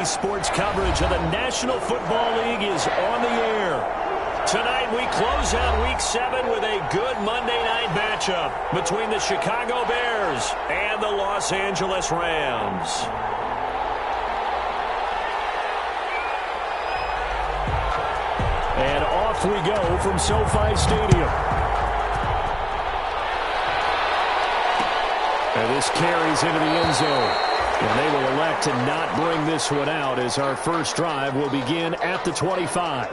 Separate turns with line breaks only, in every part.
Today's sports coverage of the National Football League is on the air. Tonight we close out Week 7 with a good Monday night matchup between the Chicago Bears and the Los Angeles Rams. And off we go from SoFi Stadium. And this carries into the end zone. And they will elect to not bring this one out as our first drive will begin at the 25.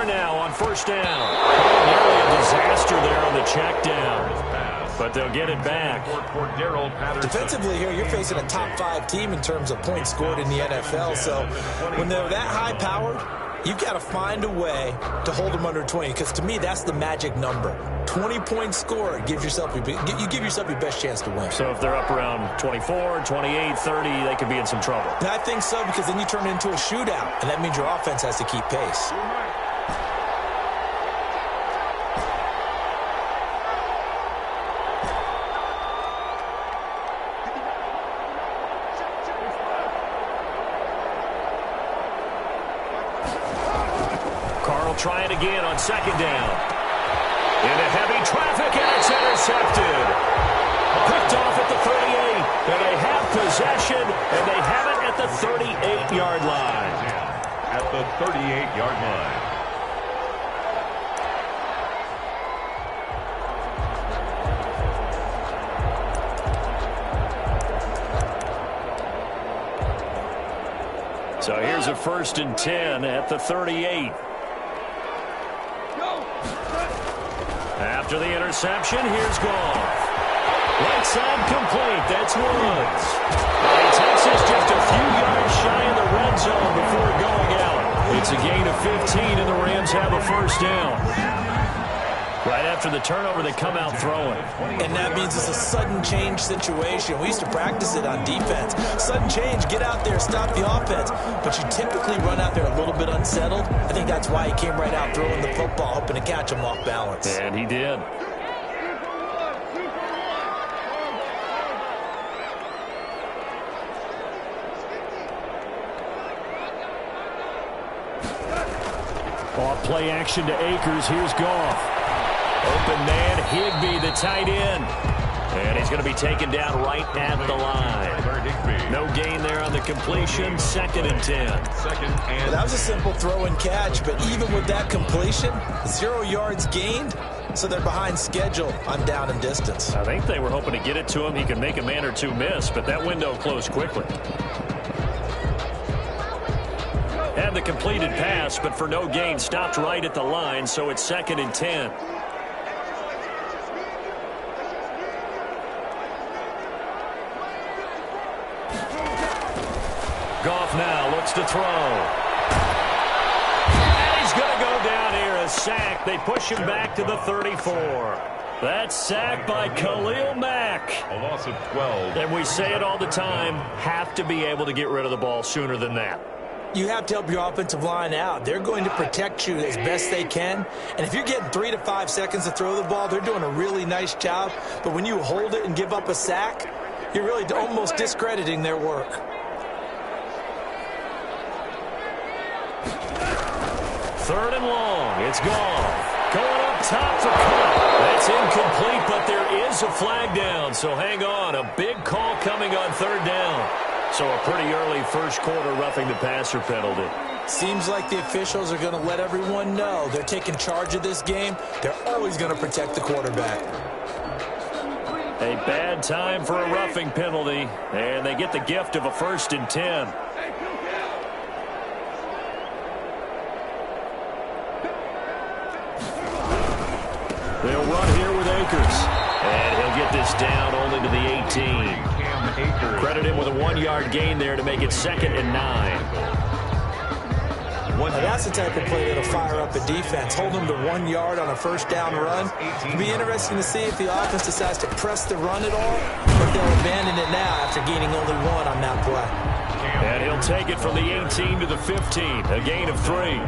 Now on first down. Nearly a disaster there on the check down. But they'll get it back.
Defensively here, you're facing a top 5 team in terms of points scored in the NFL. So when they're that high-powered, you've got to find a way to hold them under 20. Because to me, that's the magic number. 20 points scored, you give yourself your best chance to win.
So if they're up around 24, 28, 30, they could be in some trouble.
And I think so, because then you turn it into a shootout, and that means your offense has to keep pace.
Try it again on second down. Into heavy traffic, and it's intercepted. Picked off at the 38. And they have possession, and they have it at the 38-yard line.
At the 38-yard line.
So here's a 1st and 10 at the 38. After the interception, here's Goff. Right side complete. That's Woods. He takes us just a few yards shy in the red zone before going out. It's a gain of 15, and the Rams have a first down. Right after the turnover, they come out throwing.
And that means it's a sudden change situation. We used to practice it on defense. Sudden change, get out there, stop the offense. But you typically run out there a little bit unsettled. I think that's why he came right out throwing the football, hoping to catch him off balance.
And he did. Off play action to Akers. Here's Goff. Open man, Higbee, the tight end. And he's going to be taken down right at the line. No gain there on the completion. 2nd and 10.
Well, that was a simple throw and catch, but even with that completion, 0 yards gained, so they're behind schedule on down and distance.
I think they were hoping to get it to him. He could make a man or two miss, but that window closed quickly. Had the completed pass, but for no gain, stopped right at the line, so it's 2nd and 10. Goff now looks to throw. And he's going to go down here, a sack. They push him back to the 34. That's sacked by Khalil Mack.
A loss of 12.
And we say it all the time, have to be able to get rid of the ball sooner than that.
You have to help your offensive line out. They're going to protect you as best they can. And if you're getting 3 to 5 seconds to throw the ball, they're doing a really nice job. But when you hold it and give up a sack, you're really almost discrediting their work.
3rd and long. It's Goff. Going up top for cut. That's incomplete, but there is a flag down. So hang on. A big call coming on 3rd down. So a pretty early first quarter roughing the passer penalty.
Seems like the officials are going to let everyone know they're taking charge of this game. They're always going to protect the quarterback.
A bad time for a roughing penalty, and they get the gift of a 1st and 10. They'll run here with Akers. And he'll get this down only to the 18. Credit him with a 1-yard gain there to make it 2nd and 9.
Now that's the type of play that'll fire up a defense. Hold them to 1 yard on a first down run. It'll be interesting to see if the offense decides to press the run at all, or if they'll abandon it now after gaining only 1 on that play.
And he'll take it from the 18 to the 15, a gain of 3.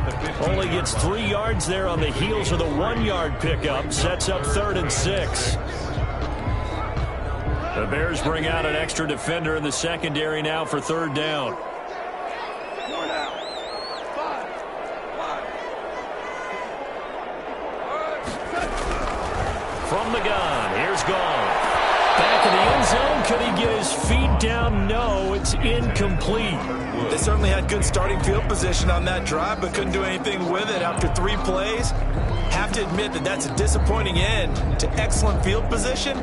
Only gets 3 yards there on the heels of the 1-yard pickup. Sets up 3rd and 6. The Bears bring out an extra defender in the secondary now for 3rd down. From the gun, here's Goff. Back in the end zone, could he get his feet down? No, it's incomplete.
They certainly had good starting field position on that drive, but couldn't do anything with it after 3 plays. Have to admit that that's a disappointing end to excellent field position.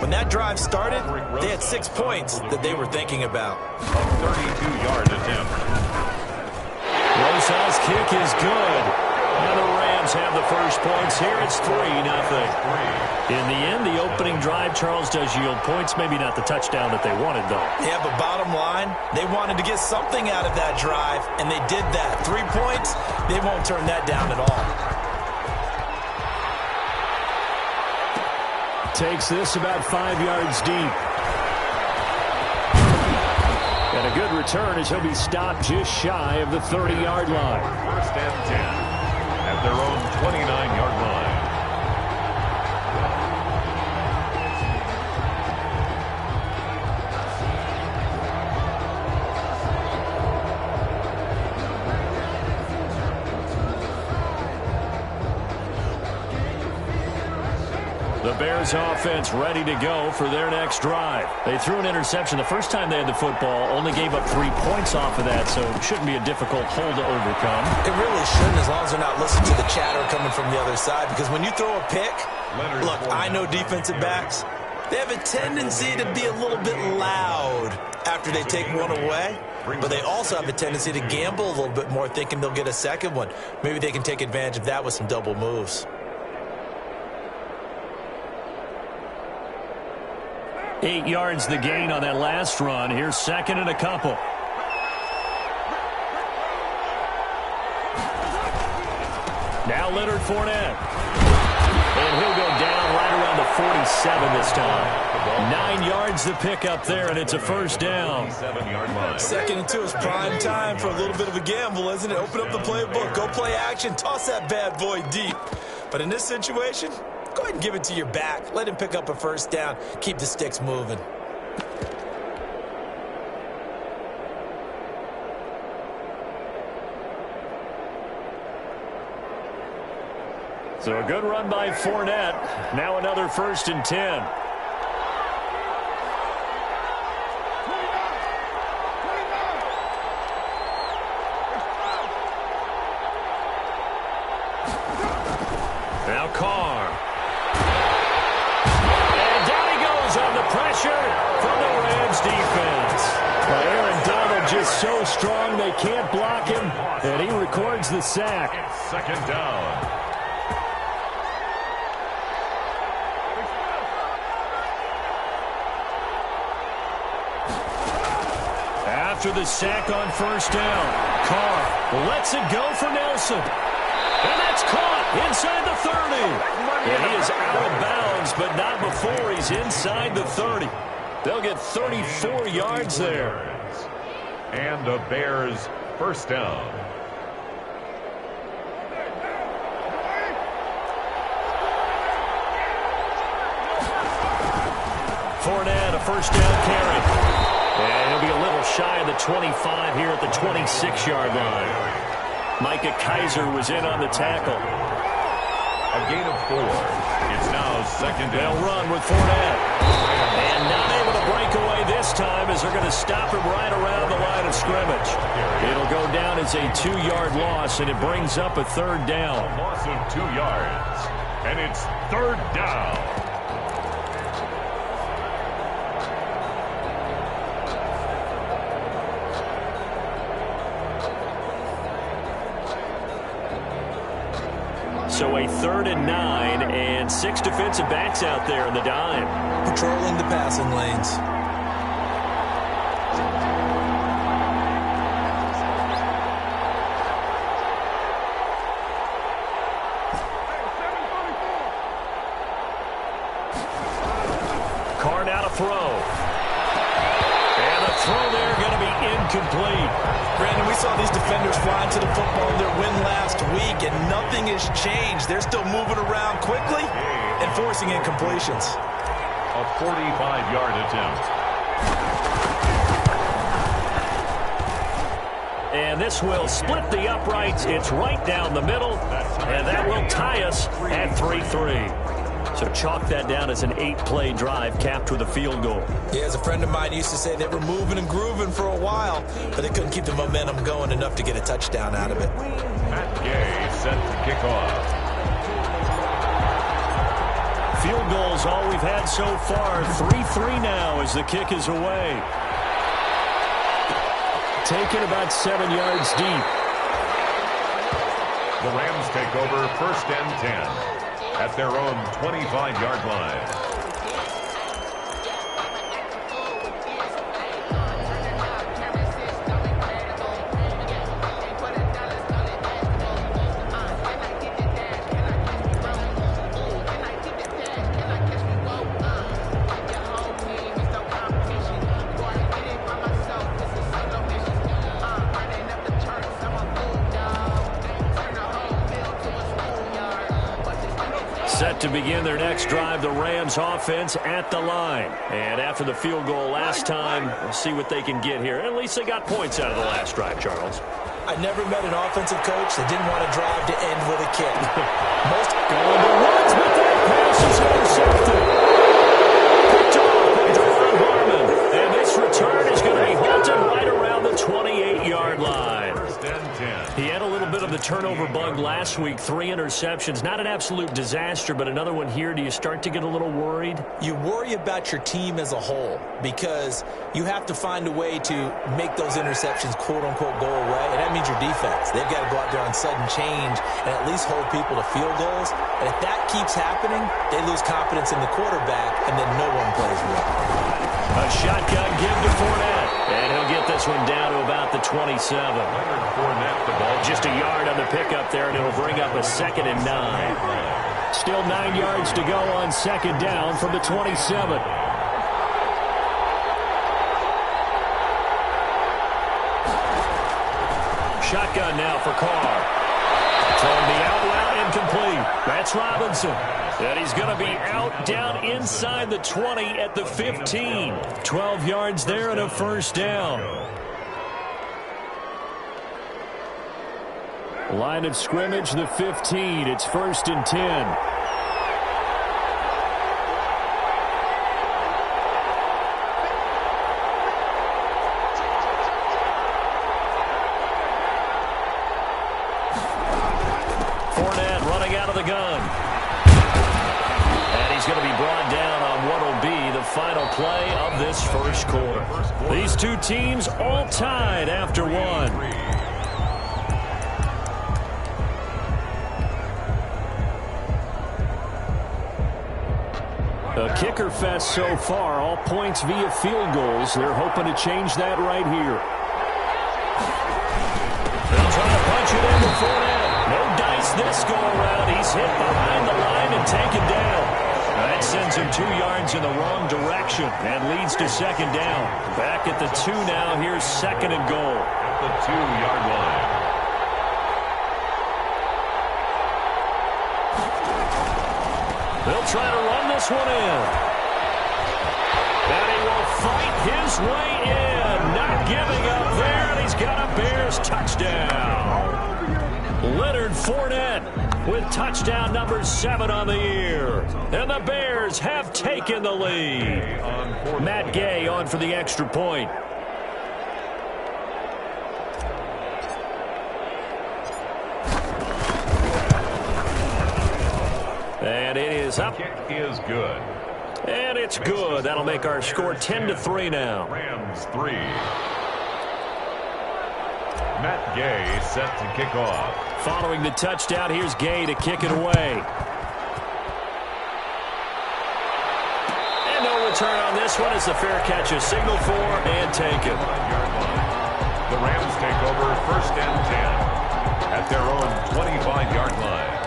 When that drive started, they had 6 points that they were thinking about.
A 32-yard attempt.
Rosas' kick is good. And the Rams have the first points here. It's 3-0. In the end, the opening drive, Charles, does yield points. Maybe not the touchdown that they wanted, though.
Yeah, but bottom line, they wanted to get something out of that drive, and they did that. 3 points, they won't turn that down at all.
Takes this about 5 yards deep. And a good return as he'll be stopped just shy of the 30-yard line.
1st and 10. At their own 29-yard line.
The Bears offense ready to go for their next drive. They threw an interception the first time they had the football, only gave up 3 points off of that, so it shouldn't be a difficult hole to overcome.
It really shouldn't, as long as they're not listening to the chatter coming from the other side, because when you throw a pick, look, I know defensive backs, they have a tendency to be a little bit loud after they take one away, but they also have a tendency to gamble a little bit more, thinking they'll get a second one. Maybe they can take advantage of that with some double moves.
8 yards the gain on that last run. Here's 2nd and a couple. Now Leonard Fournette. And he'll go down right around the 47 this time. 9 yards the pickup there, and it's a first down.
2nd and 2 is prime time for a little bit of a gamble, isn't it? Open up the playbook, go play action, toss that bad boy deep. But in this situation, go ahead and give it to your back. Let him pick up a first down. Keep the sticks moving.
So a good run by Fournette. Now another 1st and 10. Now Carr. And down he goes on the pressure from the Rams defense. Well, Aaron Donald just so strong they can't block him, and he records the sack.
It's 2nd down.
After the sack on 1st down, Carr lets it go for Nelson. And that's caught inside the 30. And he is out of bounds, but not before he's inside the 30. They'll get 34 yards there.
And the Bears first down.
Fournette, a first down carry. And he'll be a little shy of the 25 here at the 26-yard line. Micah Kaiser was in on the tackle.
A gain of 4. It's now 2nd down.
They'll run with Fournette. And not able to break away this time as they're going to stop him right around the line of scrimmage. It'll go down as a 2-yard loss, and it brings up a 3rd down.
A loss of 2 yards. And it's 3rd down.
So a 3rd and 9 and 6 defensive backs out there in the dime.
Patrolling the passing lanes.
Carr now to throw. And the throw there going to be incomplete.
Brandon, we saw these defenders flying to the football in their win last week, and nothing has changed. They're still moving around quickly and forcing incompletions.
A 45-yard attempt.
And this will split the uprights. It's right down the middle, and that will tie us at 3-3. So chalk that down as an 8-play drive capped with a field goal.
Yeah, as a friend of mine used to say, they were moving and grooving for a while, but they couldn't keep the momentum going enough to get a touchdown out of it.
Matt Gay set to kick off.
Field goals all we've had so far. 3-3 now as the kick is away. Taken about 7 yards deep.
The Rams take over 1st and 10. At their own 25-yard line.
Set to begin their next drive, the Rams offense at the line. And after the field goal last time, we'll see what they can get here. At least they got points out of the last drive, Charles.
I never met an offensive coach that didn't want to drive to end with a kick.
Most going to Woods, but that pass is intercepted. Picked off by Devon Harmon. And this return is going to be halted right around the 28-yard line.
1st and 10.
He had a little bit of the turnover bug last week, 3 interceptions. Not an absolute disaster, but another one here. Do you start to get a little worried?
You worry about your team as a whole because you have to find a way to make those interceptions, quote-unquote, go away, and that means your defense. They've got to go out there on sudden change and at least hold people to field goals. And if that keeps happening, they lose confidence in the quarterback, and then no one plays well.
A shotgun give to Fournette. And he'll get this one down to about the 27.
Fournette, the ball.
Just a yard on the pickup there, and it'll bring up a 2nd and 9. Still 9 yards to go on 2nd down from the 27. Shotgun now for Carr. Throwing the out route incomplete. That's Robinson. And he's going to be out down inside the 20 at the 15. 12 yards there and a 1st down. Line of scrimmage, the 15. It's 1st and 10. Fournette running out of the gun. And he's going to be brought down on what will be the final play of this 1st quarter. These two teams all tied after one. A kicker fest so far, all points via field goals. They're hoping to change that right here. They'll try to punch it in to Fournette. No dice this go around. He's hit behind the line and taken down. That sends him 2 yards in the wrong direction and leads to 2nd down. Back at the 2 now. Here's 2nd and goal.
At the 2-yard line.
They'll try to run this one in. And he will fight his way in. Not giving up there, and he's got a Bears touchdown. Leonard Fournette with touchdown number 7 on the year. And the Bears have taken the lead. Matt Gay on for the extra point. And it is up.
Kick is good.
And it's good. That'll make our score 10-3 now.
Rams 3. Matt Gay set to kick off.
Following the touchdown, here's Gay to kick it away. And no return on this one as the fair catch is signaled for and taken.
The Rams take over 1st and 10 at their own 25-yard line.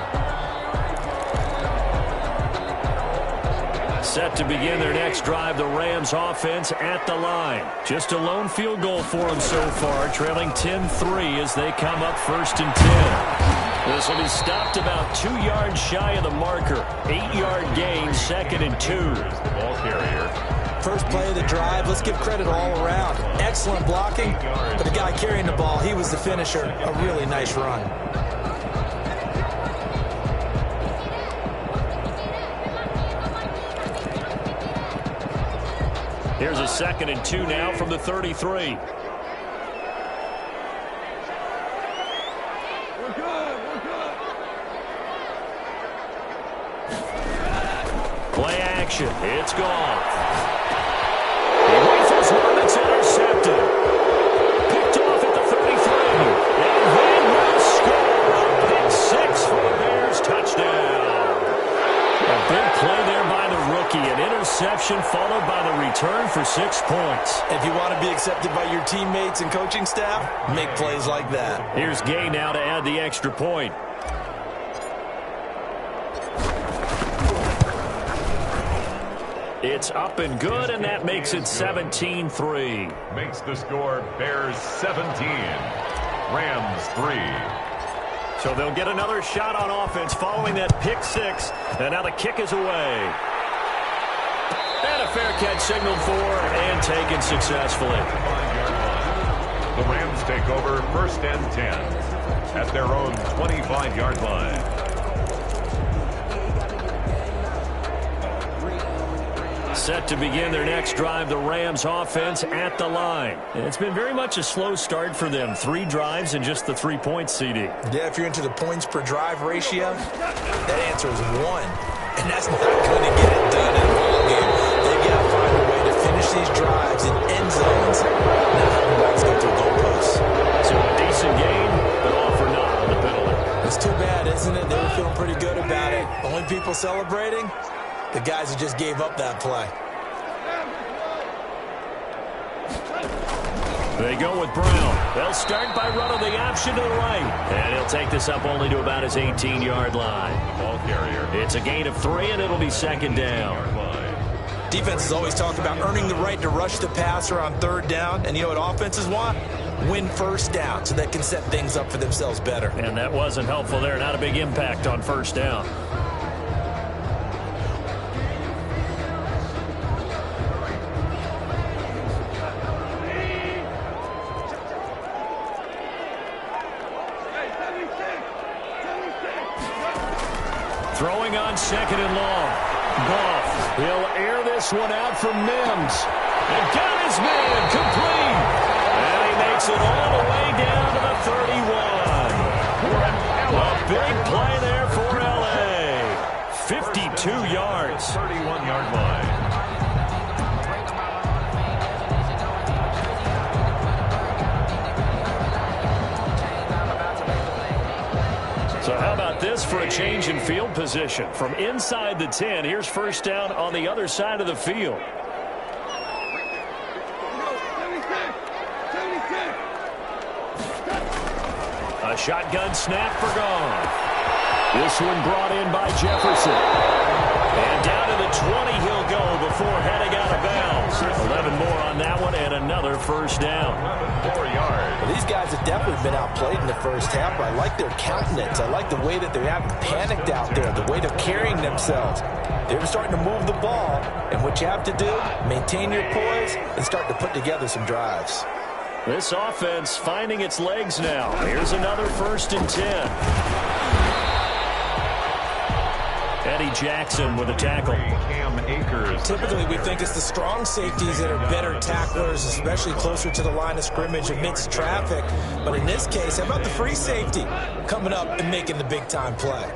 Set to begin their next drive, the Rams offense at the line. Just a lone field goal for them so far, trailing 10-3 as they come up 1st and 10. This will be stopped about 2 yards shy of the marker. 8-yard gain, 2nd and 2.
The ball carrier.
First play of the drive, let's give credit all around. Excellent blocking, but the guy carrying the ball, he was the finisher. A really nice run.
Here's a 2nd and 2 now from the 33. Play action. It's gone. He rifles one that's intercepted. Picked off at the 33. And they will score a pick 6 for the Bears touchdown. A big play there by the rookie. An interception followed by the return for 6 points.
If you want to be accepted by your teammates and coaching staff, make plays like that.
Here's Gay now to add the extra point. It's up and good, and that makes it 17-3.
Makes the score Bears 17, Rams 3.
So they'll get another shot on offense following that pick 6, and now the kick is away. And a fair catch signaled for and taken successfully.
The Rams take over 1st and 10 at their own 25-yard line.
Set to begin their next drive, the Rams offense at the line. And it's been very much a slow start for them. 3 drives and just the 3 points, CD.
Yeah, if you're into the points per drive ratio, that answer is 1. And that's not going to get it done in a ball game. They've got to find a way to finish these drives in end zones, not have the balls go through goalposts.
So a decent game, but all for naught on the penalty.
It's too bad, isn't it? They were feeling pretty good about it. Only people celebrating? The guys who just gave up that play.
They go with Brown. They'll start by running the option to the right. And he'll take this up only to about his 18-yard line.
Ball carrier.
It's a gain of 3, and it'll be 2nd down.
Defenses always talk about earning the right to rush the passer on 3rd down. And you know what offenses want? Win 1st down so they can set things up for themselves better.
And that wasn't helpful there. Not a big impact on 1st down. Throwing on 2nd and long. Goff. He'll air this one out for Mims. And got his man complete. And he makes it all the way down to the 31. A big play there for L.A. 52 yards.
31-yard line.
So how about this for a change in field position? From inside the 10, here's 1st down on the other side of the field. A shotgun snap for Goff. This one brought in by Jefferson. And down to the 20 he'll go before heading out of bounds. 11 more on that one and another 1st down.
4 yards.
Well, these guys have definitely been outplayed in the 1st half, but I like their countenance. I like the way that they haven't panicked out there, the way they're carrying themselves. They're starting to move the ball, and what you have to do, maintain your poise and start to put together some drives.
This offense finding its legs now. Here's another 1st and 10. Eddie Jackson with a tackle.
Typically, we think it's the strong safeties that are better tacklers, especially closer to the line of scrimmage amidst traffic. But in this case, how about the free safety coming up and making the big-time play?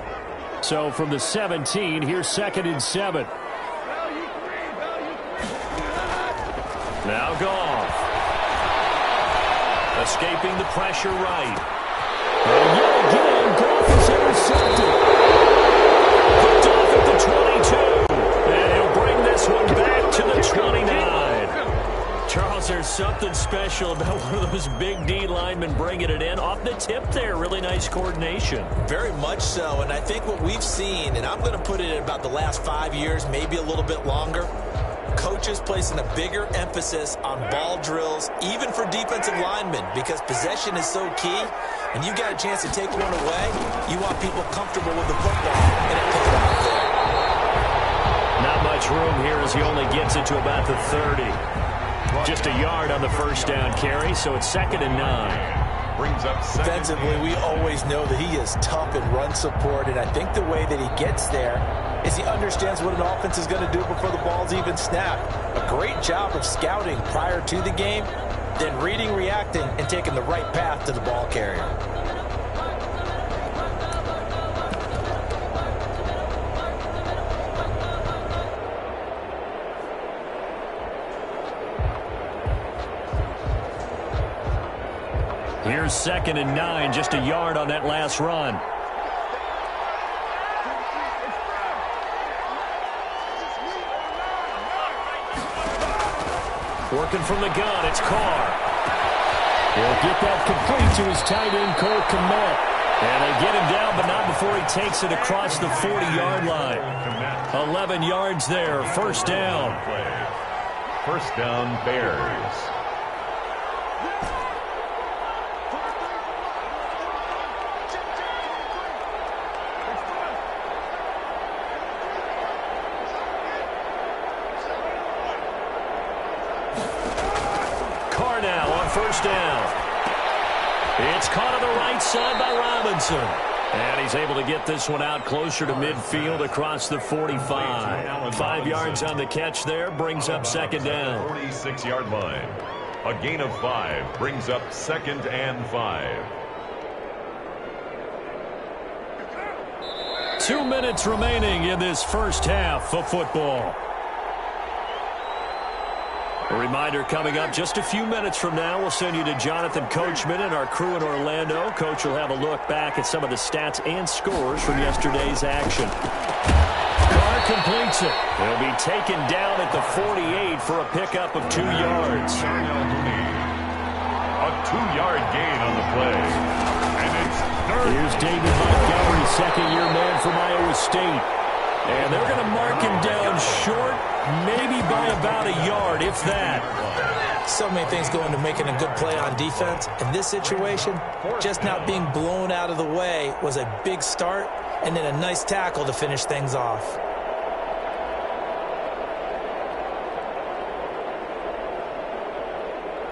So from the 17, here's 2nd and 7. Now Goff. Escaping the pressure right. And yet again, Goff is intercepted. Hooked off at the 22. And he'll bring this one back to the 29. Charles, there's something special about one of those big D linemen bringing it in. Off the tip there, really nice coordination.
Very much so, and I think what we've seen, and I'm going to put it in about the last 5 years, maybe a little bit longer, coaches placing a bigger emphasis on ball drills, even for defensive linemen, because possession is so key, and you got a chance to take one away, you want people comfortable with the football, and it paid off there.
Not much room here as he only gets it to about the 30. Just a yard on the first down carry, so it's 2nd and 9.
Brings up
defensively, we always know that he is tough in run support, and I think the way that he gets there is he understands what an offense is going to do before the ball's even snapped. A great job of scouting prior to the game, then reading, reacting, and taking the right path to the ball carrier.
Here's 2nd and 9, just a yard on that last run. Working from the gun, it's Carr. He'll get that complete to his tight end, Cole Kmet. And they get him down, but not before he takes it across the 40-yard line. 11 yards there, first down.
First down, Bears.
First down. It's caught on the right side by Robinson. And he's able to get this one out closer to midfield across the 45. 5 yards on the catch there, brings up 2nd down.
46-yard line. A gain of 5 brings up 2nd and 5.
2 minutes remaining in this first half of football. A reminder coming up just a few minutes from now. We'll send you to Jonathan Coachman and our crew in Orlando. Coach will have a look back at some of the stats and scores from yesterday's action. Carr completes it. He'll be taken down at the 48 for a pickup of 2 yards.
A 2-yard gain on the play. And it's third.
Here's David Montgomery, second-year man from Iowa State. And they're going to mark him down short, maybe by about a yard, if that.
So many things go into making a good play on defense. In this situation, just not being blown out of the way was a big start, and then a nice tackle to finish things off.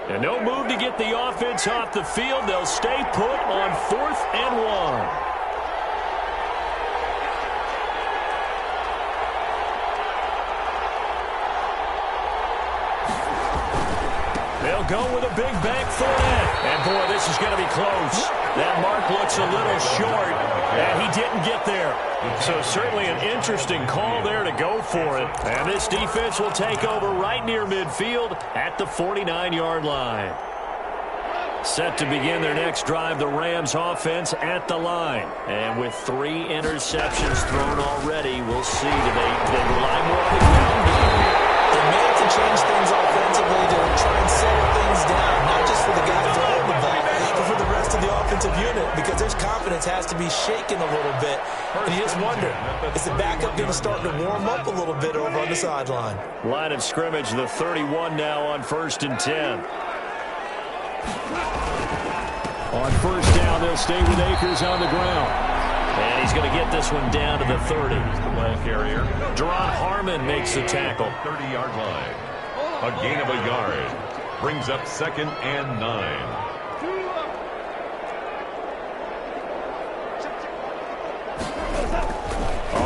And no move to get the offense off the field. They'll stay put on 4th and 1. They'll go with a big bank Fournette. And, boy, this is going to be close. That mark looks a little short, and he didn't get there. So certainly an interesting call there to go for it. And this defense will take over right near midfield at the 49-yard line. Set to begin their next drive, the Rams offense at the line. And with 3 interceptions thrown already, we'll see. Do they rely more on the ground game here?
They may have to change things offensively to try and settle things down, not just for the guys that hold the ball, but for the rest of the offensive unit, because their confidence has to be shaken a little bit. And you just wonder, is the backup going to start to warm up a little bit over on the sideline?
Line of scrimmage, the 31 now on 1st and 10. On first down, they'll stay with Akers on the ground. And he's going to get this one down to the 30.
The ball carrier.
Deron Harmon makes the tackle.
30-yard line. A gain of a yard. Brings up 2nd and 9.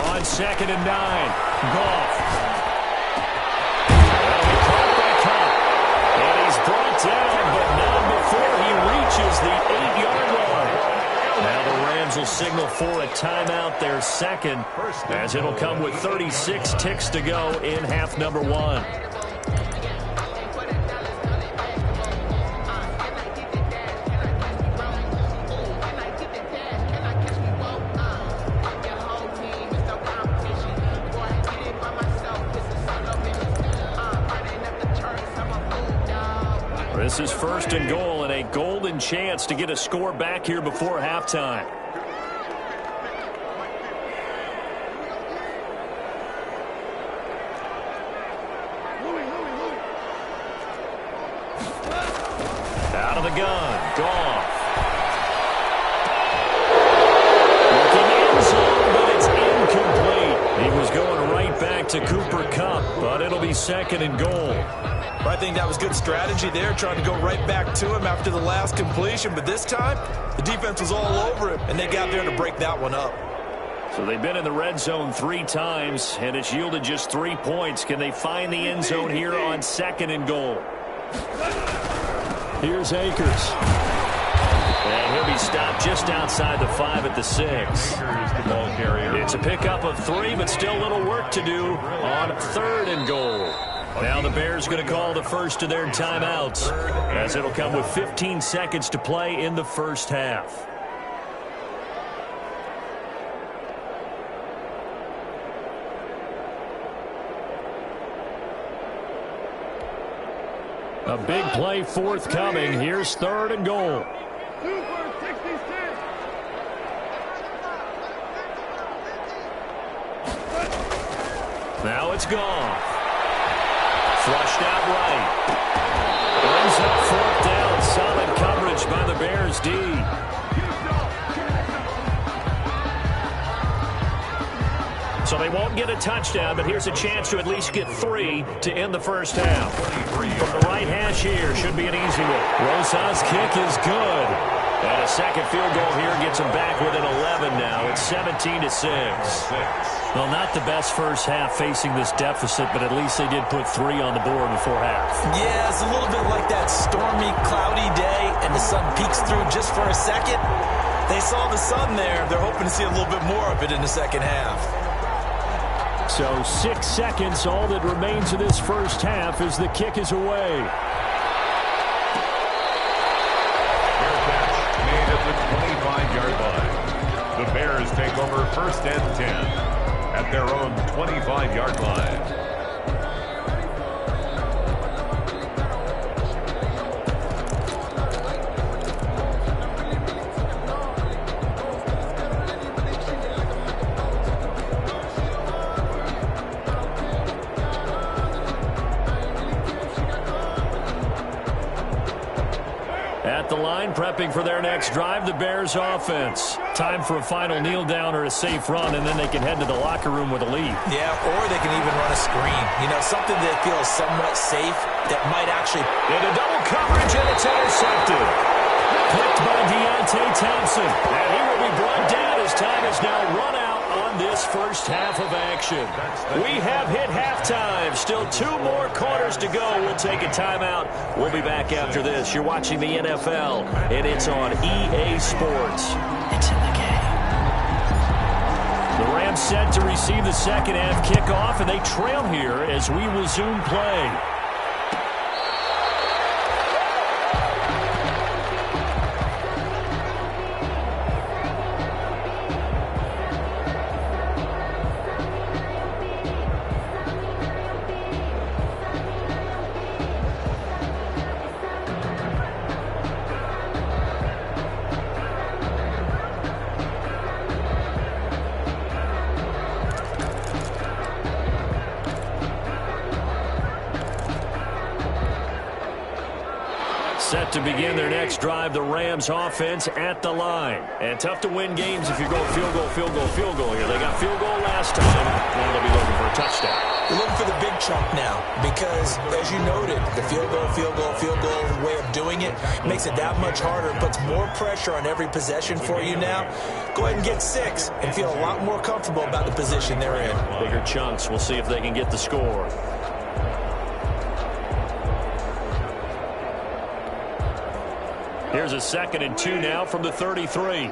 On 2nd and 9. Goff. Well, he caught that cut. And he's brought down, but not before he reaches the 8-yard line. Now the Rams will signal for a timeout, their second, as it'll come with 36 ticks to go in half number 1. This is 1st and goal and a golden chance to get a score back here before halftime. Out of the gun, Goff. Looking end zone, but it's incomplete. He was going right back to Cooper Kupp, but it'll be 2nd and goal.
I think that was good strategy there, trying to go right back to him after the last completion. But this time, the defense was all over him, and they got there to break that one up.
So they've been in the red zone 3 times, and it's yielded just 3 points. Can they find the end zone here on 2nd and goal? Here's Akers. And he'll be stopped just outside the 5 at the 6.
The ball carrier.
It's a pickup of 3, but still a little work to do on 3rd and goal. Now the Bears going to call the first of their timeouts, as it'll come with 15 seconds to play in the first half. A big play forthcoming. Here's 3rd and goal. Now it's gone. Flushed out right. Brings up 4th down. Solid coverage by the Bears D. So they won't get a touchdown, but here's a chance to at least get 3 to end the first half. From the right hash here, should be an easy one. Rosas' kick is good. And a second field goal here gets them back within 11 now. It's 17-6. Well, not the best first half facing this deficit, but at least they did put 3 on the board before half.
Yeah, it's a little bit like that stormy, cloudy day, and the sun peeks through just for a second. They saw the sun there. They're hoping to see a little bit more of it in the second half.
So 6 seconds, all that remains of this first half as the kick is away.
Made at the 25-yard line. The Bears take over 1st and 10 at their own 25-yard line.
At the line, prepping for their next drive, the Bears offense. Time for a final kneel down or a safe run, and then they can head to the locker room with a lead.
Yeah, or they can even run a screen. You know, something that feels somewhat safe that might actually...
Into double coverage, and it's intercepted. Picked by Deontay Thompson. And he will be brought down as time is now run out on this first half of action. We have hit halftime. Still 2 more quarters to go. We'll take a timeout. We'll be back after this. You're watching the NFL, and it's on EA Sports. It's in the game. The Rams set to receive the second half kickoff, and they trail here as we resume play. Set to begin their next drive, the Rams offense at the line. And tough to win games if you're going field goal, field goal, field goal here. They got field goal last time. Now they'll be looking for a touchdown.
They're looking for the big chunk now because, as you noted, the field goal, field goal, field goal way of doing it makes it that much harder, puts more pressure on every possession for you now. Go ahead and get 6 and feel a lot more comfortable about the position they're in.
Bigger chunks. We'll see if they can get the score. Here's a 2nd and 2 now from the 33.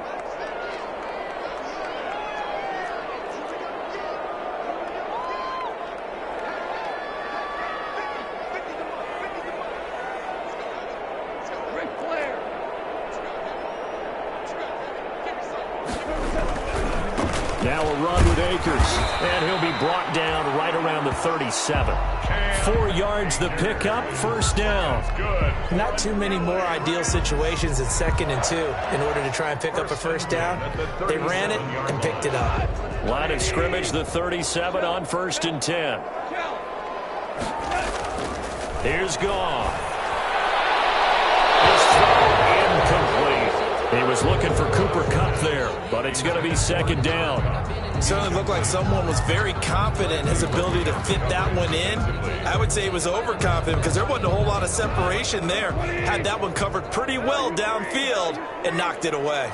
Now a run with Akers, and he'll be brought down right around the 37. 4 yards the pickup, first down.
Not too many more ideal situations at 2nd and 2 in order to try and pick up a first down. They ran it and picked it up.
Line of scrimmage, the 37 on 1st and 10. Here's Goff. His throw incomplete. He was looking for Cooper Kupp there, but it's going to be 2nd down.
It certainly looked like someone was very confident in his ability to fit that one in. I would say he was overconfident because there wasn't a whole lot of separation there. Had that one covered pretty well downfield and knocked it away.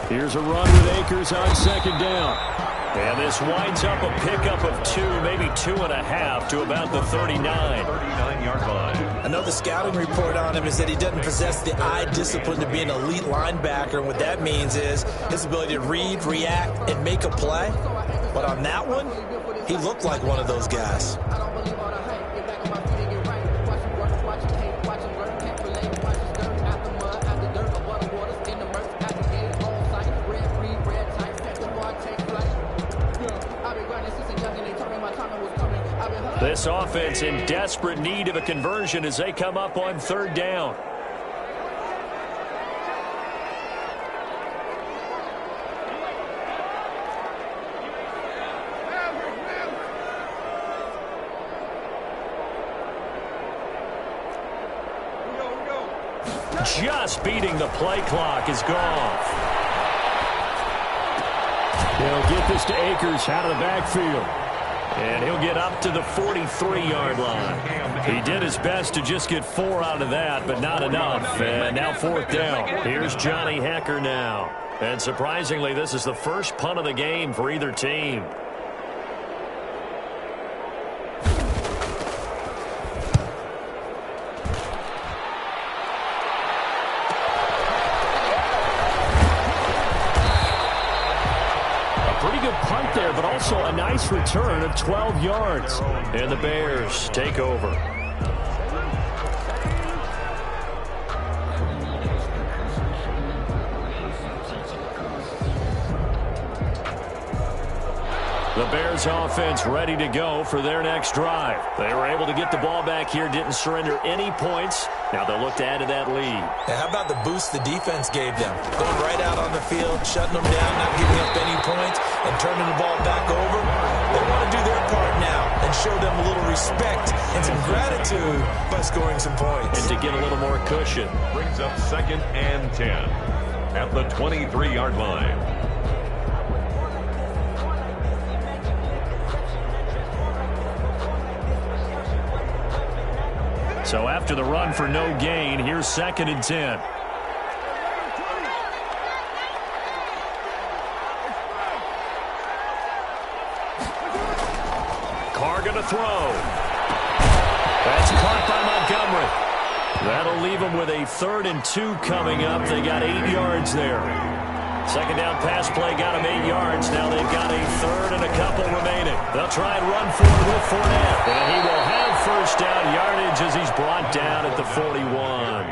Here's a run with Akers on 2nd down. And this winds up a pickup of 2, maybe 2.5 to about the 39.
39-yard line.
I know the scouting report on him is that he doesn't possess the eye discipline to be an elite linebacker. And what that means is his ability to read, react, and make a play. But on that one, he looked like one of those guys.
This offense in desperate need of a conversion as they come up on 3rd down. Just beating the play clock is Goff. He'll get this to Akers out of the backfield. And he'll get up to the 43-yard line. He did his best to just get 4 out of that, but not enough. And now 4th down. Here's Johnny Hekker now. And surprisingly, this is the first punt of the game for either team. Punt there, but also a nice return of 12 yards. And the Bears take over. The Bears offense ready to go for their next drive. They were able to get the ball back here, didn't surrender any points. Now they'll look to add to that lead.
Yeah, how about the boost the defense gave them? Going right out on the field, shutting them down, not giving up any points, and turning the ball back over. They want to do their part now and show them a little respect and some gratitude by scoring some points.
And to get a little more cushion.
Brings up 2nd and 10 at the 23-yard line.
So after the run for no gain, here's 2nd and 10. Carr going to throw. That's caught by Montgomery. That'll leave them with a 3rd and 2 coming up. They got 8 yards there. 2nd down pass play got them 8 yards. Now they've got a 3rd and a couple remaining. They'll try and run for it with Fournette. And he will have first down yardage as he's brought down at the 41.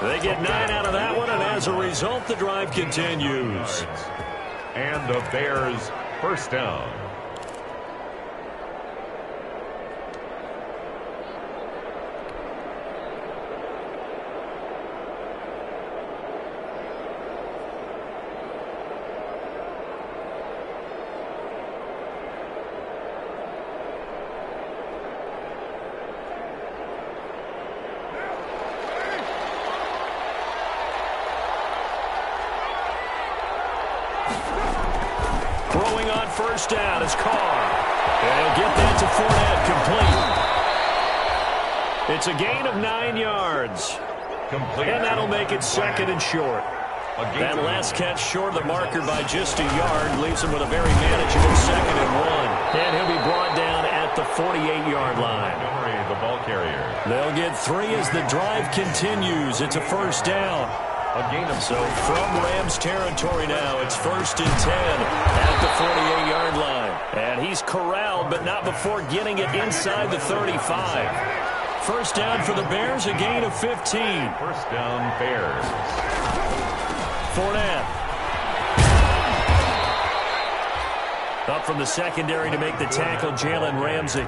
They get 9 out of that one, and as a result, the drive continues.
And the Bears first down.
Throwing on first down is Carr. And he'll get that to Fournette, complete. It's a gain of 9 yards.
Complete.
And that'll make it 2nd and short. That last catch short of the marker by just a yard leaves him with a very manageable 2nd and 1. And he'll be brought down at the 48-yard line.
The ball carrier.
They'll get 3 as the drive continues. It's a first down.
A gain of
so from Rams territory now, it's 1st and 10 at the 48-yard line. And he's corralled, but not before getting it inside the 35. First down for the Bears, a gain of 15.
First down, Bears.
Fournette. Up from the secondary to make the tackle, Jalen Ramsey.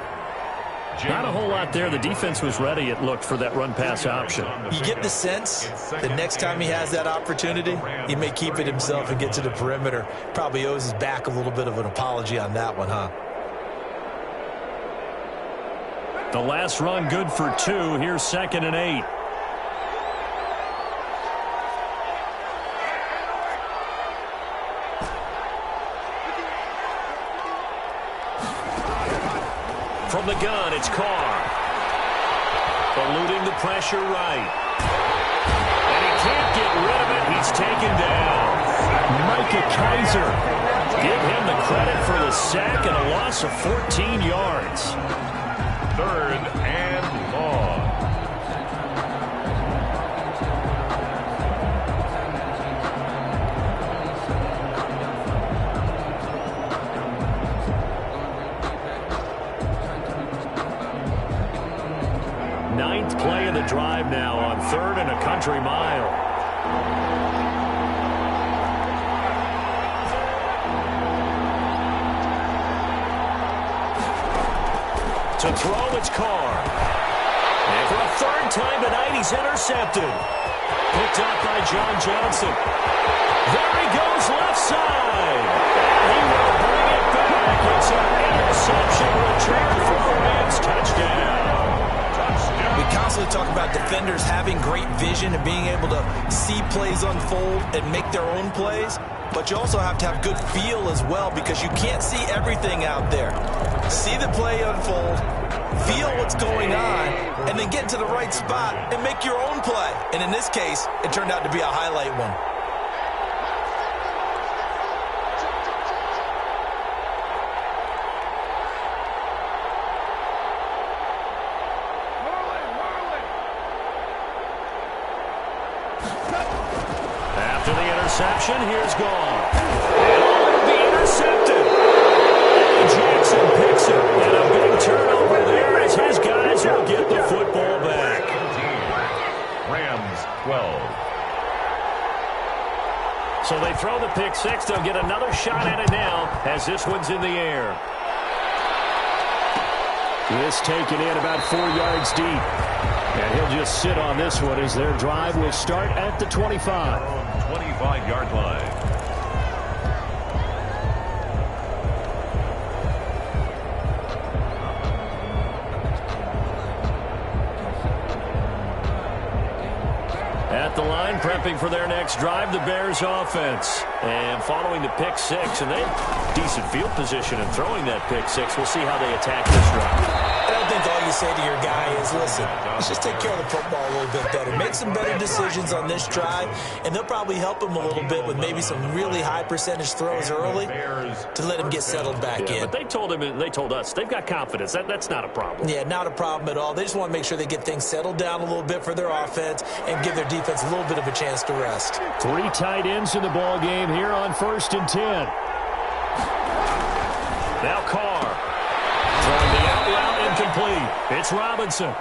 Not a whole lot there. The defense was ready, it looked, for that run-pass option.
You get the sense that next time he has that opportunity, he may keep it himself and get to the perimeter. Probably owes his back a little bit of an apology on that one, huh?
The last run good for 2. Here's 2nd and 8. From the gun, it's Carr. Eluding the pressure right. And he can't get rid of it. He's taken down. Micah Kaiser. Give him the credit for the sack and a loss of 14 yards.
3rd and long.
Ninth play of the drive now on 3rd and a country mile. To throw, it's Carr. And for a 3rd time tonight, he's intercepted. Picked up by John Johnson. There he goes, left side. And he will bring it back. It's an interception return for a Rams touchdown.
We constantly talk about defenders having great vision and being able to see plays unfold and make their own plays, but you also have to have good feel as well because you can't see everything out there. See the play unfold, feel what's going on, and then get to the right spot and make your own play. And in this case, it turned out to be a highlight one.
Here's gone. And it'll be intercepted. And Jackson picks it. And a big turnover there as his guys will get the football back.
Rams 12.
So they throw the pick 6. They'll get another shot at it now as this one's in the air. This taken in about 4 yards deep. And he'll just sit on this one as their drive will start at the 25.
25-yard line.
At the line, prepping for their next drive, the Bears offense. And following the pick 6, and they have decent field position in throwing that pick 6. We'll see how they attack this drive.
I don't think all you say to your guy is, listen, let's just take care of the football a little bit better. Make some better decisions on this drive, and they'll probably help him a little bit with maybe some really high percentage throws early to let him get settled back in.
But they told us, they've got confidence. That's not a problem.
Yeah, not a problem at all. They just want to make sure they get things settled down a little bit for their offense and give their defense a little bit of a chance to rest.
3 tight ends in the ball game here on 1st and 10. Now Carr. Throwing the out route incomplete. It's Robinson.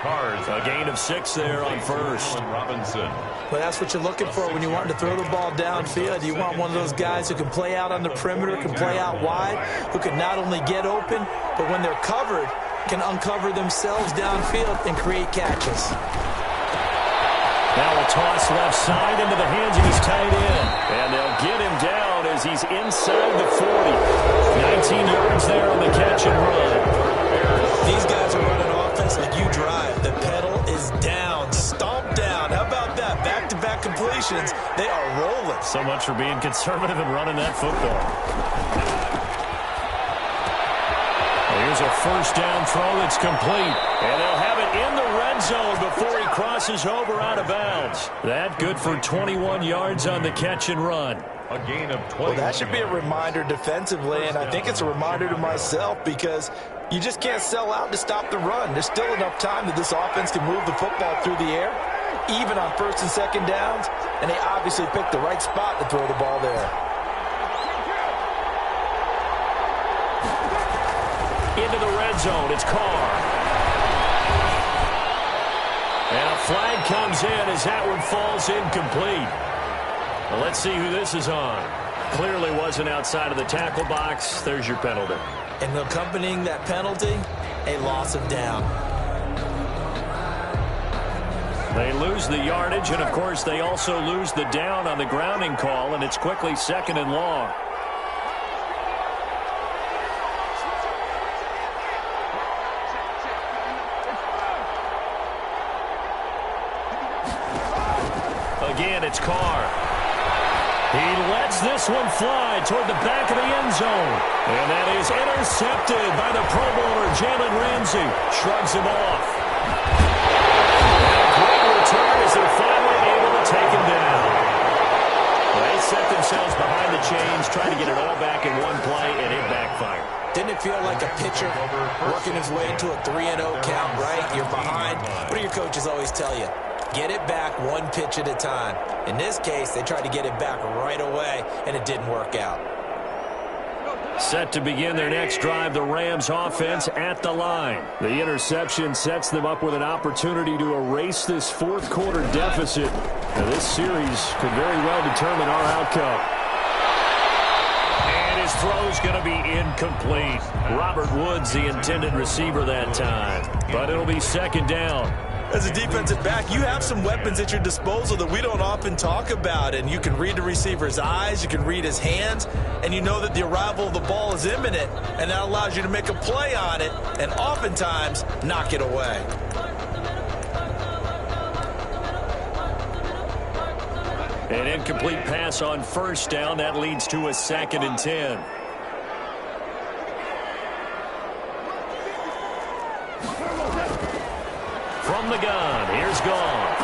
Carr's
a gain of 6 there on 1st.
Robinson.
Well, that's what you're looking for when you want to throw the ball downfield. You want one of those guys who can play out on the perimeter, can play out wide, who can not only get open, but when they're covered, can uncover themselves downfield and create catches.
Now a toss left side into the hands of his tight end. And they'll get him down as he's inside the 40. 19 yards there on the catch and run.
These guys are running offense like you drive. The pedal is down, stomped down. How about that? Back-to-back completions. They are rolling.
So much for being conservative and running that football. Here's a 1st down throw that's complete. And they'll have it in the red zone before he crosses over out of bounds. That good for 21 yards on the catch and run.
A gain of 20.
Well, that should be a reminder defensively, and I think it's a reminder to myself because you just can't sell out to stop the run. There's still enough time that this offense can move the football through the air, even on 1st and 2nd downs, and they obviously picked the right spot to throw the ball there.
into the red zone. It's Carr. And a flag comes in as that one falls incomplete. Well, let's see who this is on. Clearly wasn't outside of the tackle box. There's your penalty.
And accompanying that penalty, a loss of down.
They lose the yardage, and, of course, they also lose the down on the grounding call, and it's quickly 2nd and long. Again, it's Carr. He lets this one fly toward the back of the end zone. And that is intercepted by the Pro Bowler, Jalen Ramsey. Shrugs him off. And a great return as they're finally able to take him down. Well, they set themselves behind the chains, trying to get it all back in one play, and it backfired.
Didn't it feel like a pitcher working his way into a 3-0 count, right? You're behind. What do your coaches always tell you? Get it back one pitch at a time. In this case, they tried to get it back right away, and it didn't work out.
Set to begin their next drive, the Rams offense at the line. The interception sets them up with an opportunity to erase this fourth quarter deficit. Now, this series could very well determine our outcome. And his throw's going to be incomplete. Robert Woods, the intended receiver that time. But it'll be 2nd down.
As a defensive back, you have some weapons at your disposal that we don't often talk about. And you can read the receiver's eyes, you can read his hands, and you know that the arrival of the ball is imminent, and that allows you to make a play on it and oftentimes knock it away.
An incomplete pass on 1st down. That leads to a 2nd and 10. From the gun, here's Goff.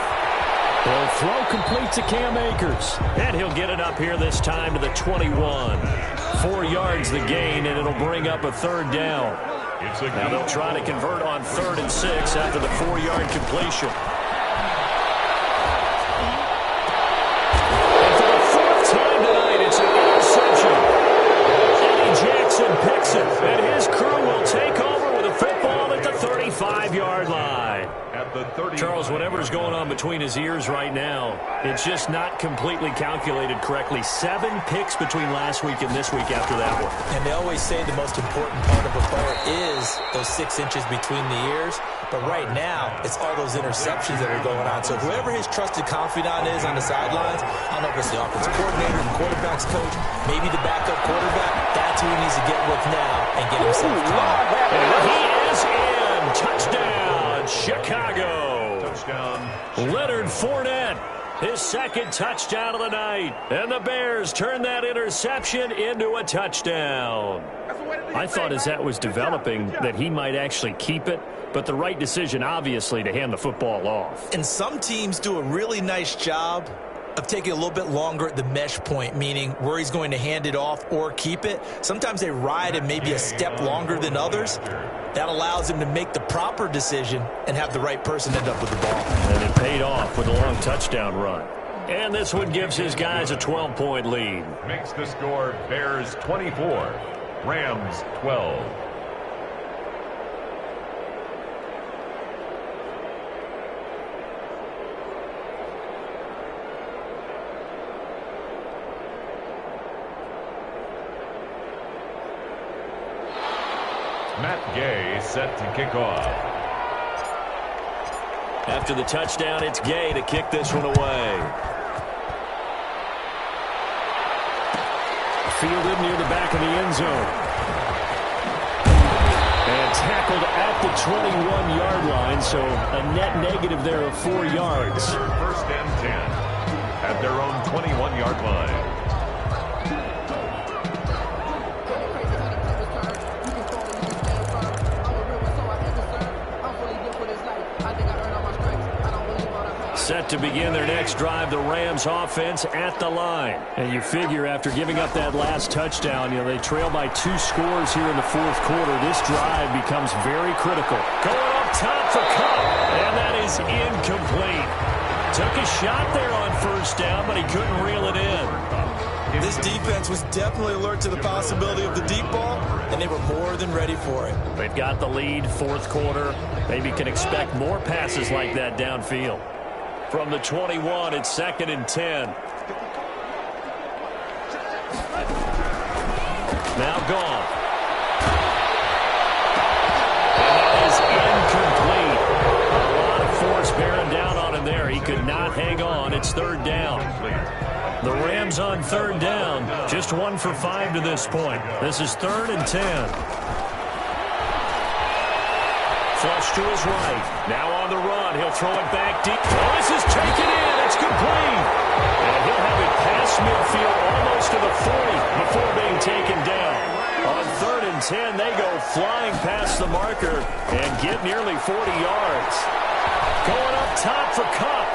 He'll throw complete to Cam Akers. And he'll get it up here this time to the 21. 4 yards the gain, and it'll bring up a 3rd down. Now they'll try to convert on 3rd and 6 after the 4-yard completion. And for the 4th time tonight, it's an interception. Eddie Jackson picks it, and his crew will take over with a football at the 35-yard line. Charles, whatever's going on between his ears right now, it's just not completely calculated correctly. 7 picks between last week and this week after that one.
And they always say the most important part of a throw is those 6 inches between the ears. But right now, it's all those interceptions that are going on. So whoever his trusted confidant is on the sidelines, I don't know if it's the offensive coordinator, the quarterback's coach, maybe the backup quarterback, that's who he needs to get with now and get himself calm.
And he is in. Touchdown, Chicago. Touchdown. Leonard Fournette, his 2nd touchdown of the night. And the Bears turn that interception into a touchdown. I thought as that was developing that he might actually keep it, but the right decision, obviously, to hand the football off.
And some teams do a really nice job of taking a little bit longer at the mesh point, meaning where he's going to hand it off or keep it. Sometimes they ride him maybe a step longer than others. That allows him to make the proper decision and have the right person end up with the ball.
And it paid off with a long touchdown run. And this one gives his guys a 12-point lead.
Makes the score Bears 24, Rams 12. Matt Gay set to kick off.
After the touchdown, it's Gay to kick this one away. Fielded near the back of the end zone. And tackled at the 21-yard line, so a net negative there of 4 yards.
1st and 10 at their own 21-yard line.
Set to begin their next drive, the Rams offense at the line. And you figure after giving up that last touchdown, they trail by 2 scores here in the 4th quarter. This drive becomes very critical. Going up top for Cup, and that is incomplete. Took a shot there on 1st down, but he couldn't reel it in.
This defense was definitely alert to the possibility of the deep ball, and they were more than ready for it.
They've got the lead, fourth quarter. Maybe can expect more passes like that downfield. From the 21, it's 2nd and 10. Now gone. And that is incomplete. A lot of force bearing down on him there. He could not hang on. It's 3rd down. The Rams on 3rd down. Just 1 for 5 to this point. This is 3rd and 10. Flush to his right. Now on the run. He'll throw it back deep. Oh, this is taken in. It's complete. And he'll have it past midfield almost to the 40 before being taken down. On 3rd and 10, they go flying past the marker and get nearly 40 yards. Going up top for Kupp.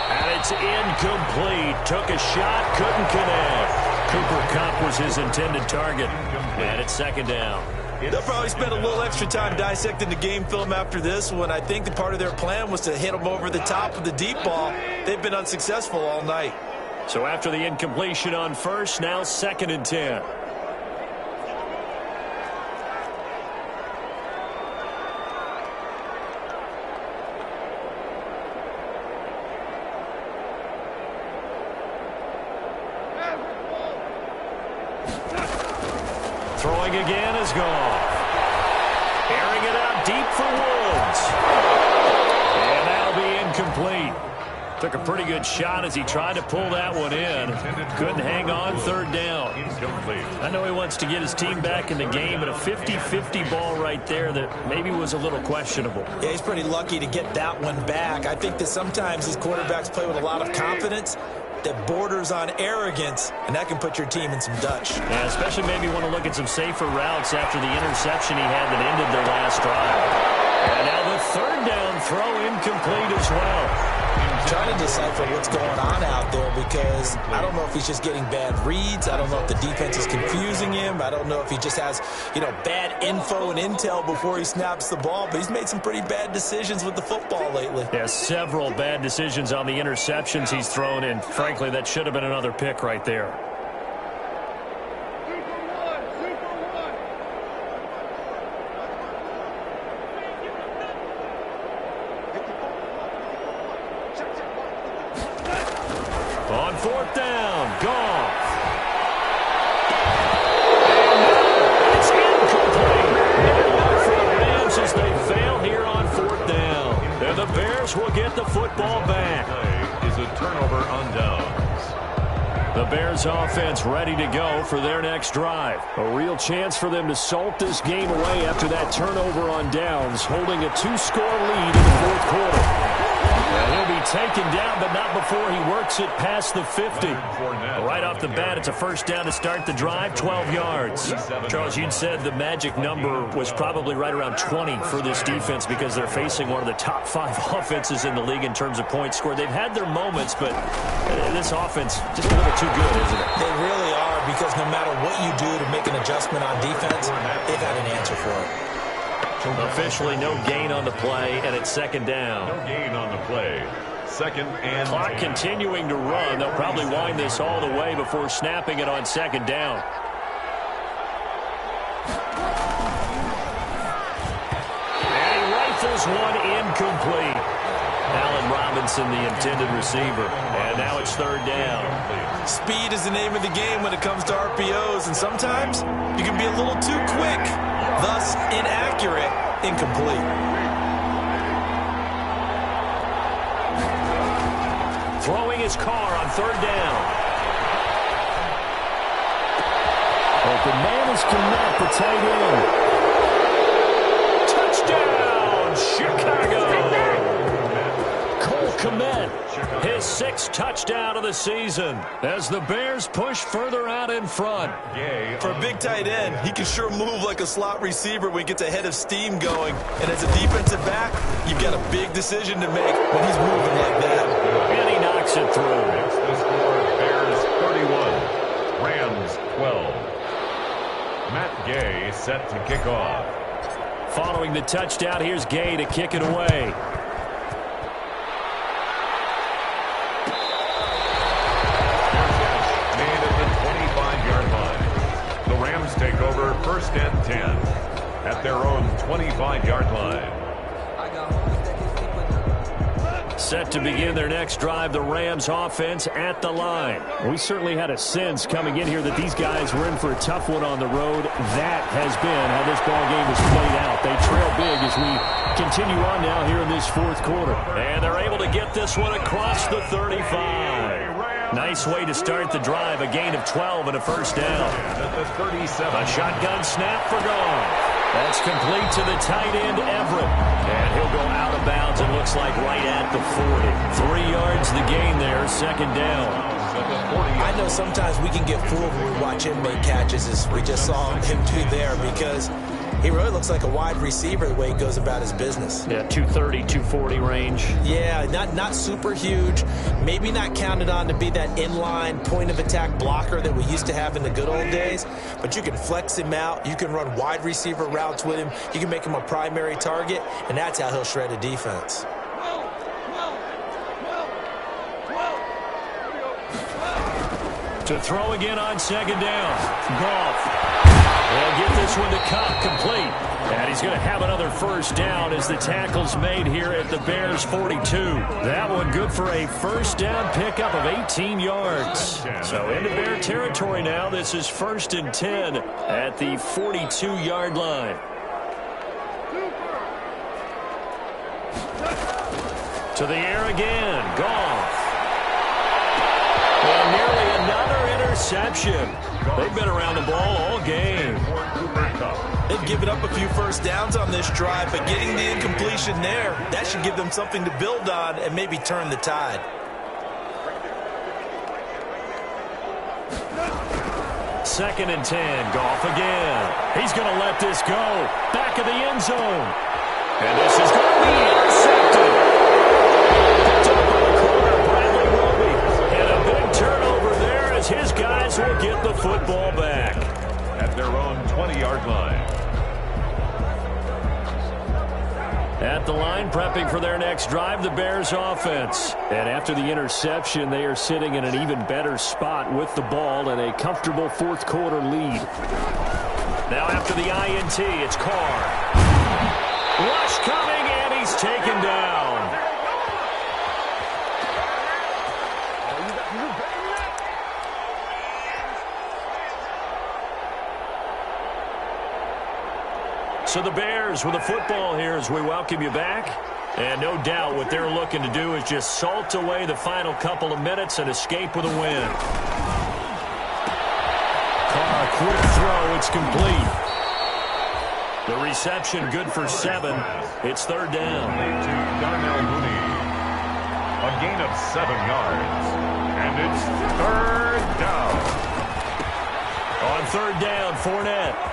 And it's incomplete. Took a shot, couldn't connect. Cooper Kupp was his intended target. And it's 2nd down.
They'll probably spend a little extra time dissecting the game film after this one. I think the part of their plan was to hit them over the top of the deep ball. They've been unsuccessful all night.
So after the incompletion on 1st, now 2nd and 10. Throwing again is gone. Airing it out deep for Woods. And that'll be incomplete. Took a pretty good shot as he tried to pull that one in. Couldn't hang on, 3rd down. I know he wants to get his team back in the game, but a 50-50 ball right there that maybe was a little questionable.
Yeah, he's pretty lucky to get that one back. I think that sometimes these quarterbacks play with a lot of confidence that borders on arrogance, and that can put your team in some Dutch.
Yeah, especially maybe want to look at some safer routes after the interception he had that ended their last drive. And now the 3rd down throw incomplete as well.
Trying to decipher what's going on out there because I don't know if he's just getting bad reads. I don't know if the defense is confusing him. I don't know if he just has, bad info and intel before he snaps the ball. But he's made some pretty bad decisions with the football lately.
Yeah, several bad decisions on the interceptions he's thrown, and frankly, that should have been another pick right there. On 4th down, Goff. And it's incomplete. And one for the Rams as they fail here on 4th down. And the Bears will get the football back.
Is a turnover on downs.
The Bears offense ready to go for their next drive. A real chance for them to salt this game away after that turnover on downs, holding a 2-score lead in the 4th quarter. Well, he'll be taken down, but not before he works it past the 50. Right off the bat, it's a 1st down to start the drive, 12 yards. Charles, you'd said the magic number was probably right around 20 for this defense because they're facing one of the top 5 offenses in the league in terms of points scored. They've had their moments, but this offense just a little too good, isn't it?
They really are, because no matter what you do to make an adjustment on defense, they've got an answer for it.
Officially no gain on the play, and it's 2nd down.
No gain on the play. 2nd and
Clock
10.
continuing to run. They'll probably wind this all the way before snapping it on 2nd down. And he rifles one incomplete. Allen Robinson, the intended receiver. And now it's 3rd down.
Speed is the name of the game when it comes to RPOs, and sometimes you can be a little too quick, thus inaccurate, incomplete.
Throwing his car on 3rd down. Open man is Kmet, the tight end. Touchdown, Chicago. Cole Kmet, his 6th touchdown of the season as the Bears push further out in front.
For a big tight end, he can sure move like a slot receiver when he gets a head of steam going. And as a defensive back, you've got a big decision to make when he's moving like that.
And he knocks it through.
It's the score, Bears 31, Rams 12. Matt Gay set to kick off.
Following the touchdown, here's Gay to kick it away.
Made at the first and 10 at their own 25-yard line.
Set to begin their next drive, the Rams offense at the line. We certainly had a sense coming in here that these guys were in for a tough one on the road. That has been how this ball game has played out. They trail big as we continue on now here in this fourth quarter. And they're able to get this one across the 35. Nice way to start the drive, a gain of 12 and a first down. A shotgun snap for Goff. That's complete to the tight end, Everett. And he'll go out of bounds, it looks like, right at the 40. 3 yards the gain there, second down.
I know sometimes we can get fooled when we watch him make catches, as we just saw him do there, because he really looks like a wide receiver the way he goes about his business.
Yeah, 230, 240 range.
Yeah, not super huge. Maybe not counted on to be that inline point-of-attack blocker that we used to have in the good old days. But you can flex him out. You can run wide receiver routes with him. You can make him a primary target, and that's how he'll shred a defense.
To throw again on second down. Goff. They'll get this one to Cup, complete. And he's going to have another first down as the tackle's made here at the Bears' 42. That one good for a first down pickup of 18 yards. So into Bear territory now. This is first and 10 at the 42-yard line. To the air again. Goff. And nearly another interception. They've been around the ball all game.
They've given up a few first downs on this drive, but getting the incompletion there, that should give them something to build on and maybe turn the tide.
Second and 10. Goff again. He's going to let this go. Back of the end zone. And this is going to be intercepted. Picked up by the corner, Bradley Roby. And a big turnover there as his guys will get the football back.
At their own 20-yard line.
At the line, prepping for their next drive, the Bears offense. And after the interception, they are sitting in an even better spot with the ball and a comfortable fourth quarter lead. Now after the INT, it's Carr. Rush coming, and he's taken down. So the Bears with the football here as we welcome you back. And no doubt what they're looking to do is just salt away the final couple of minutes and escape with a win. Carr, quick throw, it's complete. The reception good for 7. It's third down.
To Darnell Mooney. A gain of 7 yards. And it's third down.
On third down, Fournette.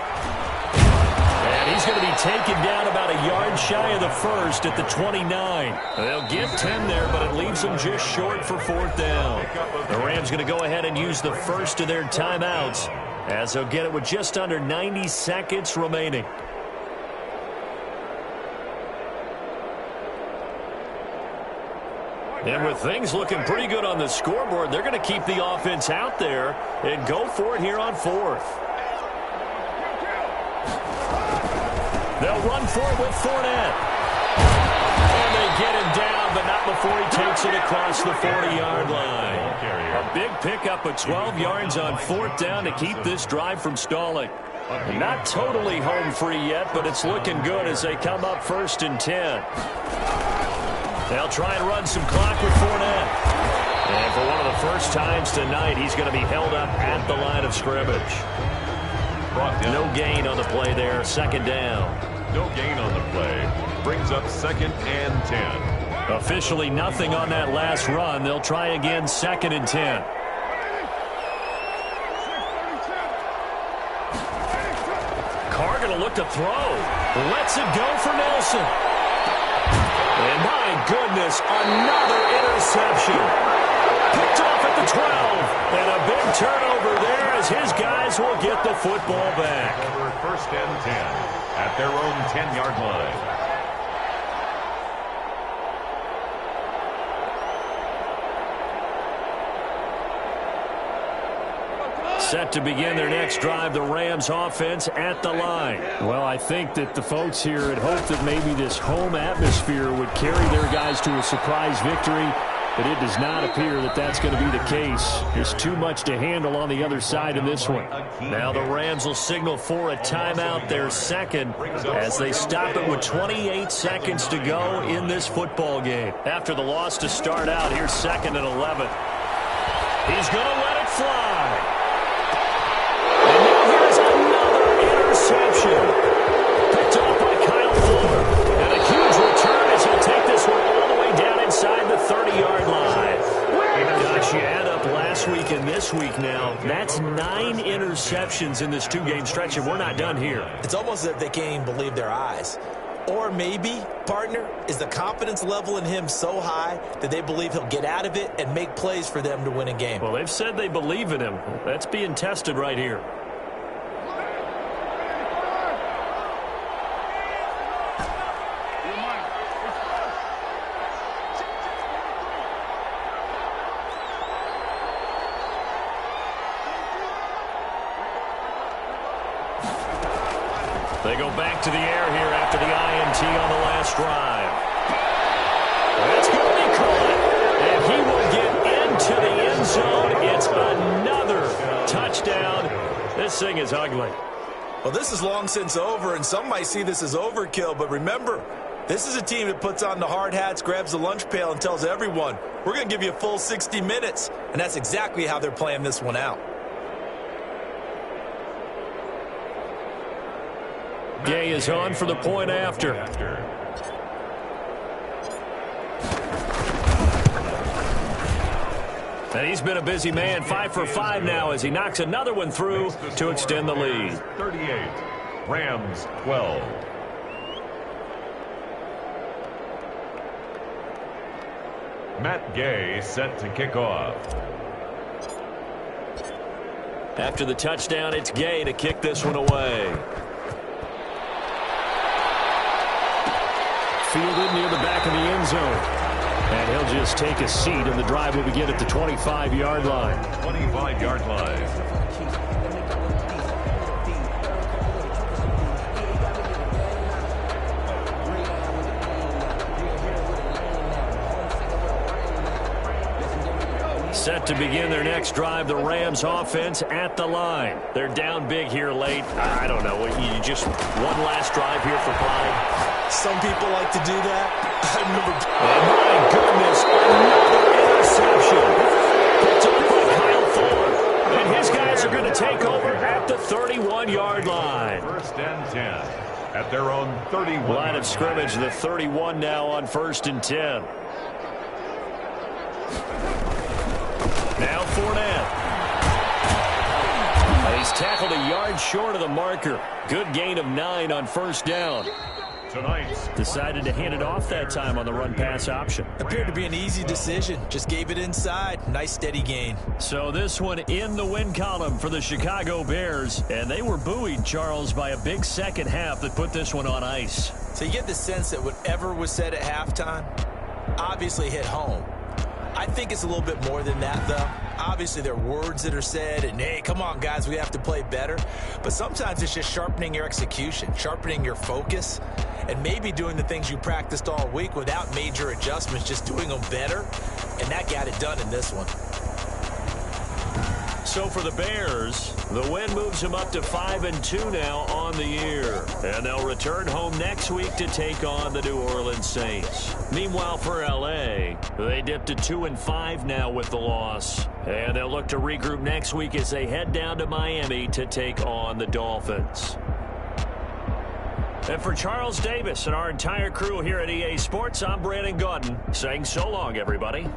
And he's going to be taken down about a yard shy of the first at the 29. They'll get 10 there, but it leaves them just short for fourth down. The Rams going to go ahead and use the first of their timeouts as they'll get it with just under 90 seconds remaining. And with things looking pretty good on the scoreboard, they're going to keep the offense out there and go for it here on fourth. They'll run for it with Fournette. And they get him down, but not before he takes it across the 40-yard line. A big pickup of 12 yards on fourth down to keep this drive from stalling. Not totally home free yet, but it's looking good as they come up first and 10. They'll try and run some clock with Fournette. And for one of the first times tonight, he's going to be held up at the line of scrimmage. No gain on the play there, second down.
No gain on the play. Brings up second and 10.
Officially nothing on that last run. They'll try again, second and 10. Carr going to look to throw. Lets it go for Nelson. And my goodness, another interception. Picked off at the 12. And a big turnover there as his guys will get the football back.
First and 10 at their own 10-yard line.
Set to begin their next drive, the Rams offense at the line.
Well, I think that the folks here had hoped that maybe this home atmosphere would carry their guys to a surprise victory, but it does not appear that that's going to be the case. There's too much to handle on the other side in this one.
Now the Rams will signal for a timeout, their second, as they stop it with 28 seconds to go in this football game. After the loss to start out, here's 2nd and 11. He's going to let it fly. And now here's another interception. Picked off by Kyle Fuller. And a huge return as he'll take this one all the way down inside the 30-yard line. Gosh, you add up last week and this week now. That's 9 interceptions in this 2-game stretch, and we're not done here.
It's almost as if they can't even believe their eyes. Or maybe, partner, is the confidence level in him so high that they believe he'll get out of it and make plays for them to win a game.
Well, they've said they believe in him. That's being tested right here. They go back to the air here after the INT on the last drive. That's going to be caught. And he will get into the end zone. It's another touchdown. This thing is ugly.
Well, this is long since over, and some might see this as overkill. But remember, this is a team that puts on the hard hats, grabs the lunch pail, and tells everyone, we're going to give you a full 60 minutes. And that's exactly how they're playing this one out.
Gay is on for the point after. And he's been a busy man, 5 for 5 now as he knocks another one through to extend the lead.
38, Rams 12. Matt Gay set to kick off.
After the touchdown, it's Gay to kick this one away. Fielded near the back of the end zone. And he'll just take a seat, and the drive will begin at the 25-yard line.
25-yard line.
Set to begin their next drive, the Rams offense at the line. They're down big here late. I don't know. You just one last drive here for pride.
Some people like to do that. I remember.
Oh, my goodness. Another interception. Picked up by Kyle Fuller. And his guys are going to take over at the 31-yard line.
1st and 10 at their own 31.
Line of scrimmage, the 31 now on 1st and 10. Now Fournette. He's tackled a yard short of the marker. Good gain of 9 on 1st down.
Tonight's
decided to hand it off that time on the run-pass option.
Appeared to be an easy decision. Just gave it inside. Nice steady gain.
So this one in the win column for the Chicago Bears. And they were buoyed, Charles, by a big second half that put this one on ice.
So you get the sense that whatever was said at halftime obviously hit home. I think it's a little bit more than that, though. Obviously, there are words that are said, and, hey, come on, guys, we have to play better. But sometimes it's just sharpening your execution, sharpening your focus, and maybe doing the things you practiced all week without major adjustments, just doing them better. And that got it done in this one.
So for the Bears, the win moves them up to 5-2 now on the year. And they'll return home next week to take on the New Orleans Saints. Meanwhile, for L.A., they dipped to 2-5 now with the loss. And they'll look to regroup next week as they head down to Miami to take on the Dolphins. And for Charles Davis and our entire crew here at EA Sports, I'm Brandon Gaudin saying so long, everybody.